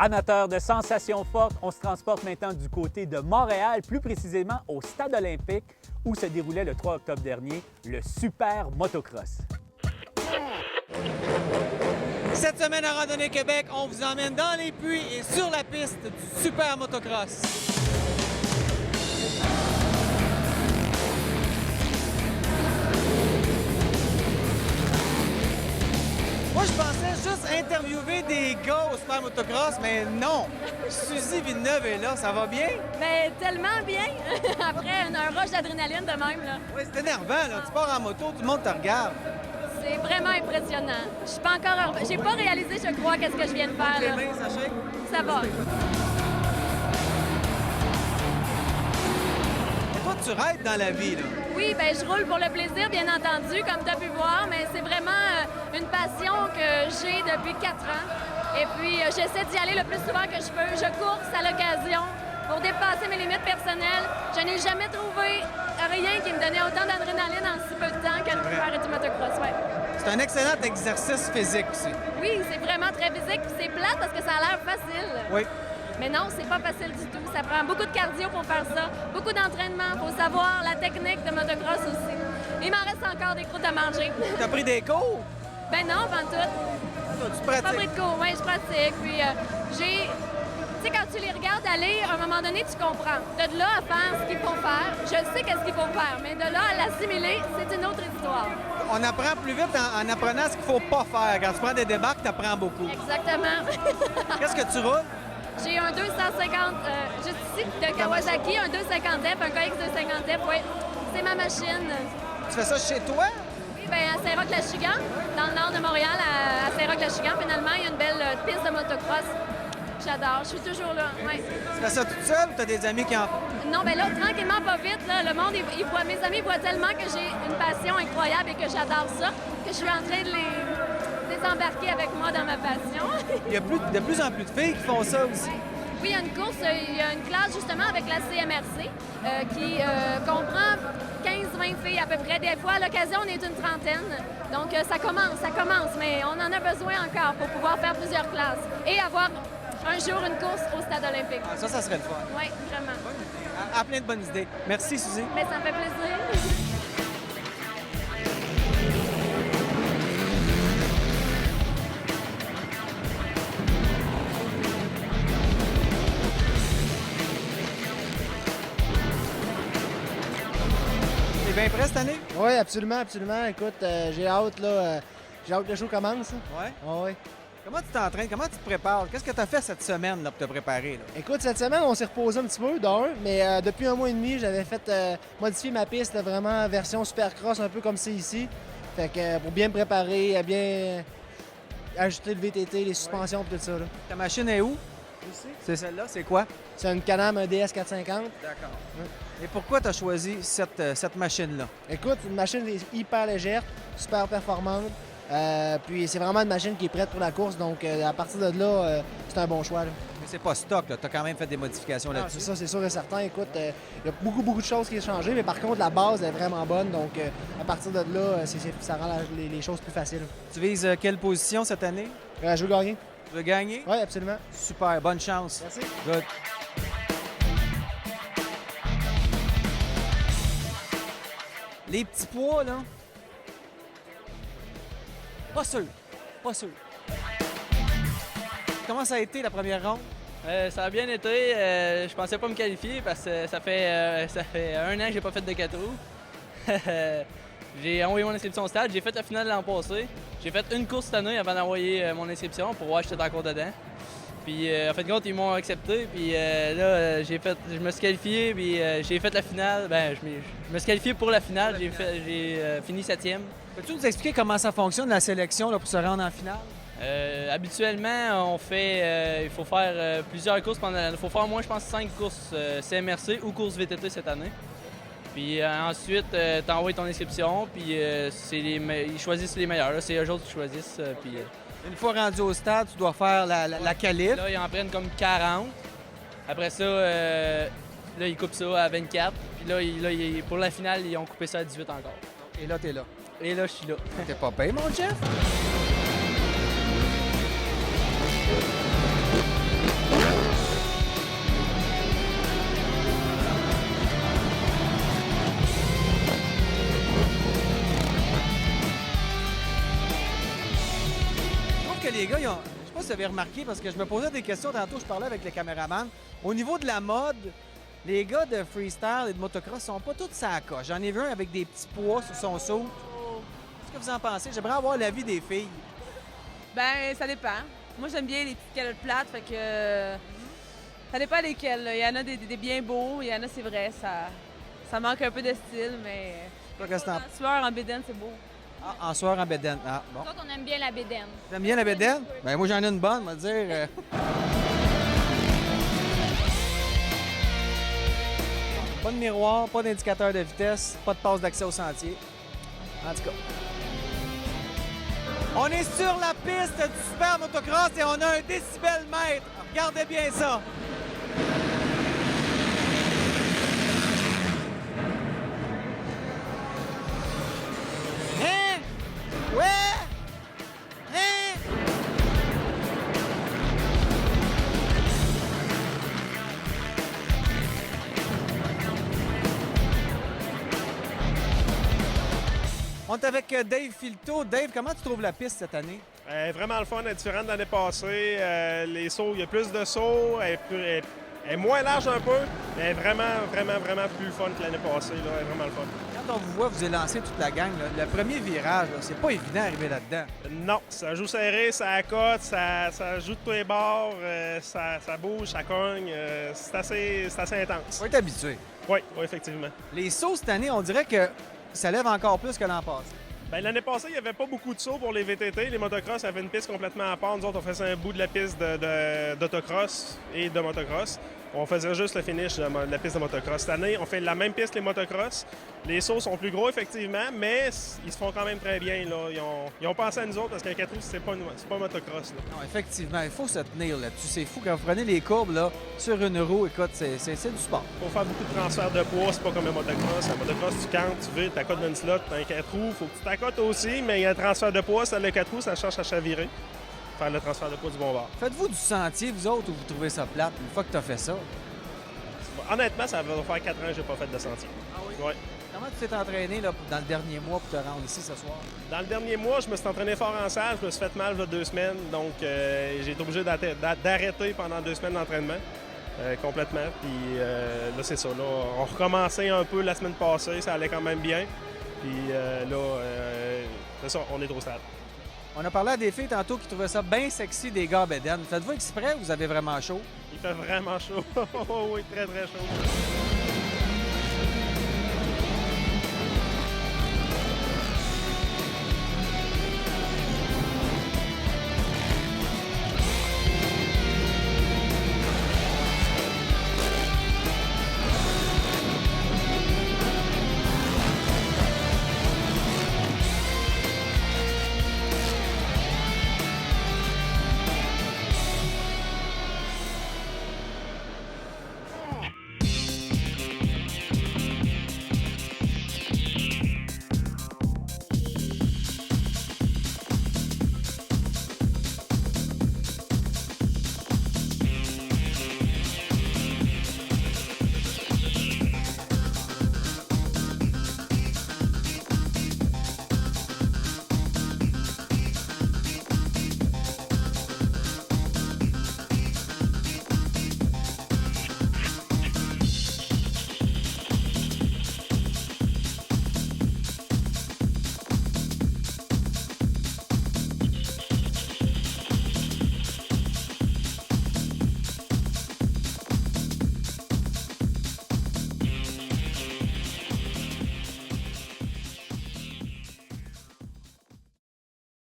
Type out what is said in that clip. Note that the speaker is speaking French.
Amateurs de sensations fortes, on se transporte maintenant du côté de Montréal, plus précisément au Stade olympique, où se déroulait le 3 octobre dernier le Super Motocross. Cette semaine à Randonnée Québec, on vous emmène dans les puits et sur la piste du Super Motocross. Moi, je pensais juste interviewer des gars au Super Motocross, mais non! Suzy Villeneuve est là, ça va bien? Mais tellement bien! Après un rush d'adrénaline de même, là. Oui, c'est énervant, là. Tu pars en moto, tout le monde te regarde. C'est vraiment impressionnant. Je suis pas encore... J'ai pas réalisé, je crois, qu'est-ce que je viens de faire, Les là. mains, ça shake? Ça va. Toi, tu rêves dans la vie, là. Oui, ben je roule pour le plaisir, bien entendu, comme tu as pu voir, mais c'est vraiment une passion que j'ai depuis 4 ans. Et puis, j'essaie d'y aller le plus souvent que je peux. Je course à l'occasion pour dépasser mes limites personnelles. Je n'ai jamais trouvé rien qui me donnait autant d'adrénaline en si peu de temps que de faire du motocross. Ouais. C'est un excellent exercice physique aussi. Oui, c'est vraiment très physique, puis c'est plate parce que ça a l'air facile. Oui. Mais non, c'est pas facile du tout. Ça prend beaucoup de cardio pour faire ça, beaucoup d'entraînement. Il faut savoir la technique de motocross aussi. Il m'en reste encore des croûtes à manger. T'as pris des cours? Ben non, pas en tout. Toi, tu Pas pris pratiques? de cours, oui, je pratique. Puis j'ai... Tu sais, quand tu les regardes aller, à un moment donné, tu comprends. De là à faire ce qu'il faut faire, je sais qu'est-ce qu'il faut faire. Mais de là à l'assimiler, c'est une autre histoire. On apprend plus vite en apprenant ce qu'il faut pas faire. Quand tu prends des débarques, tu apprends beaucoup. Exactement. Qu'est-ce que tu roules? J'ai un 250, juste ici, de Kawasaki, un 250F, un KX 250F, oui. C'est ma machine. Tu fais ça chez toi? Oui, bien, à Saint-Roch-Lachigan, dans le nord de Montréal, à Saint-Roch-Lachigan, finalement, il y a une belle piste de motocross. J'adore, je suis toujours là, oui. Tu fais ça toute seule ou tu as des amis qui en font? Non, bien là, tranquillement, pas vite, là, le monde, il voit, mes amis voient tellement que j'ai une passion incroyable et que j'adore ça, que je suis en train de les embarquer avec moi dans ma passion. Il y a de plus en plus de filles qui font ça aussi. Oui, il y a une course, il y a une classe justement avec la CMRC qui comprend 15-20 filles à peu près. Des fois, à l'occasion, on est une trentaine. Donc, ça commence, mais on en a besoin encore pour pouvoir faire plusieurs classes et avoir un jour une course au Stade olympique. Ah, ça serait le fun. Oui, vraiment. À plein de bonnes idées. Merci, Suzy. Mais ça me fait plaisir. T'es bien prêt cette année? Oui, absolument, absolument. Écoute, j'ai hâte, là. J'ai hâte que le show commence. Ouais. Ah oui. Comment tu t'entraînes? Comment tu te prépares? Qu'est-ce que tu as fait cette semaine là, pour te préparer? Là? Écoute, cette semaine, on s'est reposé un petit peu d'un, mais depuis un mois et demi, j'avais fait modifier ma piste, là, vraiment version supercross, un peu comme c'est ici. Fait que pour bien me préparer, bien ajouter le VTT, les suspensions et tout ça. Là. Ta machine est où? Ici? C'est celle-là? C'est quoi? C'est une Can-Am DS 450. D'accord. Et pourquoi tu as choisi cette machine-là? Écoute, une machine hyper légère, super performante. Puis c'est vraiment une machine qui est prête pour la course, donc à partir de là, c'est un bon choix. Là. Mais c'est pas stock, tu as quand même fait des modifications Ah, là-dessus. c'est ça, c'est sûr et certain. Écoute, il y a beaucoup de choses qui ont changé, mais par contre, la base est vraiment bonne. Donc, à partir de là, ça rend les choses plus faciles. Tu vises quelle position cette année? Je veux gagner. Tu veux gagner? Oui, absolument. Super, bonne chance. Merci. Good. Les petits pois, là. Pas sûr. Pas sûr. Comment ça a été la première ronde? Ça a bien été. Je pensais pas me qualifier parce que ça fait 1 an que j'ai pas fait de 4 roues. J'ai envoyé mon inscription au stade. J'ai fait la finale l'an passé. J'ai fait une course cette année avant d'envoyer mon inscription pour voir si j'étais encore dedans. Puis en fait de compte, ils m'ont accepté. Puis là, je me suis qualifié. Puis j'ai fait la finale. Ben, je me suis qualifié pour la finale. J'ai fini 7e. Peux-tu nous expliquer comment ça fonctionne, la sélection, là, pour se rendre en finale? Habituellement, il faut faire plusieurs courses pendant l'année. Il faut faire au moins, je pense, 5 courses CMRC ou courses VTT cette année. Puis ensuite, tu envoies ton inscription, puis ils choisissent les meilleurs. Là, c'est eux autres qui choisissent. Puis, Une fois rendu au stade, tu dois faire la qualif. là, ils en prennent comme 40. Après ça, là, ils coupent ça à 24. Puis là, pour la finale, ils ont coupé ça à 18 encore. Et là, t'es là. Et là, je suis là. T'es pas payé, mon chef? les gars, je sais pas si vous avez remarqué, parce que je me posais des questions tantôt, je parlais avec les caméramans. Au niveau de la mode, les gars de freestyle et de motocross sont pas tous à la coche. J'en ai vu un avec des petits poids sur son seau. Qu'est-ce que vous en pensez? J'aimerais avoir l'avis des filles. Ben, ça dépend. Moi, j'aime bien les petites calottes plates, fait que ça dépend lesquelles. Il y en a des bien beaux, il y en a, c'est vrai, ça manque un peu de style, mais Toi, qu'est-ce que t'en- en sueur, en bédaine, c'est beau. Ah, en soir en bédaine. Ah, bon. Nous autres, on aime bien la bédaine. T'aimes bien la bédaine? Ben moi, j'en ai une bonne, on va dire. Pas de miroir, pas d'indicateur de vitesse, pas de passe d'accès au sentier. En tout cas. On est sur la piste du super motocross et on a un décibelmètre. Regardez bien ça. Hein? Ouais? Hein? On est avec Dave Filto. Dave, comment tu trouves la piste cette année? Vraiment le fun, elle est différente de l'année passée. Les sauts, il y a plus de sauts, elle est moins large un peu, mais elle est vraiment plus fun que l'année passée. Là. Elle est vraiment le fun. Quand on vous voit, vous élancez toute la gang. Là, le premier virage, là, c'est pas évident d'arriver là-dedans. Non, ça joue serré, ça accote, ça joue de tous les bords, ça bouge, ça cogne. C'est assez intense. Faut être habitué. Oui, effectivement. Les sauts cette année, on dirait que ça lève encore plus que l'an passé. Ben, l'année passée, il n'y avait pas beaucoup de sauts pour les VTT. Les motocross avaient une piste complètement à part. Nous autres, on faisait un bout de la piste d'autocross et de motocross. On faisait juste le finish de la piste de motocross. Cette année, on fait la même piste que les motocross. Les sauts sont plus gros, effectivement, mais ils se font quand même très bien. Là. Ils ont pensé à nous autres parce qu'un 4 roues, c'est pas un motocross. Là. Non, effectivement, il faut se tenir là-dessus. C'est fou quand vous prenez les courbes là, sur une roue. Écoute, c'est du sport. Il faut faire beaucoup de transferts de poids, c'est pas comme un motocross. Un motocross, tu cantes, tu vides, t'accotes dans une slot, t'as un 4 roues, faut que tu t'accotes aussi, mais il y a un transfert de poids, ça le 4 roues, ça cherche à chavirer. Faire le transfert de poids du bon bord. Faites-vous du sentier, vous autres, ou vous trouvez ça plate une fois que tu as fait ça? Honnêtement, ça va faire 4 ans que j'ai pas fait de sentier. Ah oui? Ouais. Comment tu t'es entraîné là, dans le dernier mois pour te rendre ici ce soir? Dans le dernier mois, je me suis entraîné fort en salle, je me suis fait mal il y a 2 semaines, donc j'ai été obligé d'arrêter pendant 2 semaines d'entraînement complètement. Puis là, c'est ça. Là, on recommençait un peu la semaine passée, ça allait quand même bien. Puis c'est ça, on est au stade. On a parlé à des filles tantôt qui trouvaient ça bien sexy des gars bédaines. Faites-vous exprès ou vous avez vraiment chaud? Il fait vraiment chaud. Oui, très chaud.